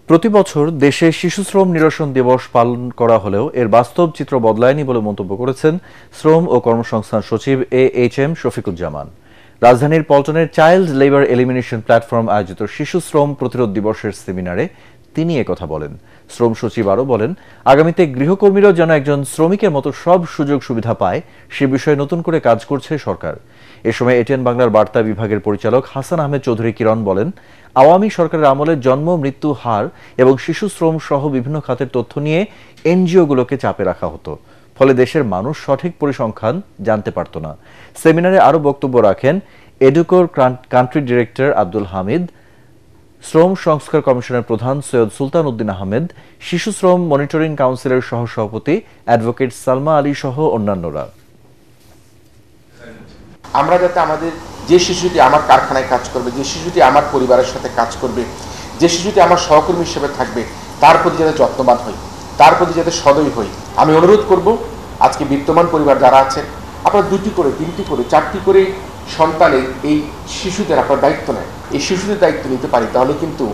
প্রতি বছর দেশে শিশু শ্রম নিরসন দিবস পালন করা হলেও এর বাস্তব চিত্র বদলায়নি বলে মন্তব্য করেছেন শ্রম ও কর্মসংস্থান সচিব এএইচএম শফিকুজ্জামান। রাজধানীর পল্টনের চাইল্ড লেবার এলিমিনেশন প্ল্যাটফর্ম আয়োজিত শিশু শ্রম প্রতিরোধ দিবসের সেমিনারে তিনি একথা বলেন। শ্রম সচিব আরও বলেন, আগামীতে গৃহকর্মীরাও যেন একজন শ্রমিকের মতো সব সুযোগ সুবিধা পায় সে বিষয়ে নতুন করে কাজ করছে সরকার। এ সময় এটিএন বাংলার বার্তা বিভাগের পরিচালক হাসান আহমেদ চৌধুরী কিরণ বলেন, আওয়ামী সরকারের আমলে জন্ম মৃত্যু হার এবং শিশু শ্রম সহ বিভিন্ন খাতের তথ্য নিয়ে এনজিওগুলোকে চাপে রাখা হতো, ফলে দেশের মানুষ সঠিক পরিসংখ্যান জানতে পারত না। সেমিনারে আরও বক্তব্য রাখেন এডুকোর কান্ট্রি ডিরেক্টর আব্দুল হামিদ, শ্রম সংস্কার কমিশনের প্রধান সৈয়দ সুলতান উদ্দিন আহমেদ, শিশু শ্রম মনিটরিং কাউন্সিলের সহসভাপতি অ্যাডভোকেট সালমা আলী সহ অন্যান্যরা। আমরা যাতে আমাদের যে শিশুটি আমার কারখানায় কাজ করবে, যে শিশুটি আমার পরিবারের সাথে কাজ করবে, যে শিশুটি আমার সহকর্মী হিসেবে থাকবে, তার প্রতি যাতে যত্নবান হই, তার প্রতি যাতে সদয় হই। আমি অনুরোধ করব আজকে বিত্তমান পরিবার যারা আছেন, আপনারা 2টি করে 3টি করে 4টি করে সন্তানের এই শিশুদের আপনার দায়িত্ব নেয়, এই শিশুদের দায়িত্ব নিতে পারি, তাহলে কিন্তু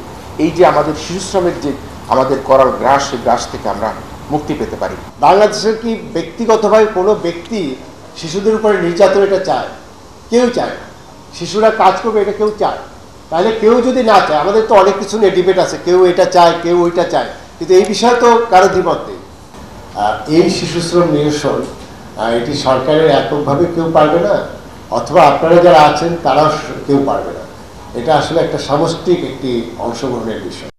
এই যে আমাদের শিশু শ্রমের যে আমাদের করার গ্রাস, সেই গ্রাস থেকে আমরা মুক্তি পেতে পারি। বাংলাদেশের কি ব্যক্তিগতভাবে কোনো ব্যক্তি শিশুদের উপরে নির্যাতন এটা চায়? কেউ চায় না। শিশুরা কাজ করবে এটা কেউ চায়? তাহলে কেউ যদি না চায়, আমাদের তো অনেক কিছু নিয়ে ডিবেট আছে, কেউ এটা চায় কেউ ওইটা চায়, কিন্তু এই বিষয়ে তো কারো দ্বিমত নেই। এই শিশু শ্রম নিরসন এটি সরকারের এককভাবে কেউ পারবে না, অথবা আপনারা যারা আছেন তারাও কেউ পারবে না। এটা আসলে একটা সামষ্টিক একটি অংশগ্রহণের বিষয়।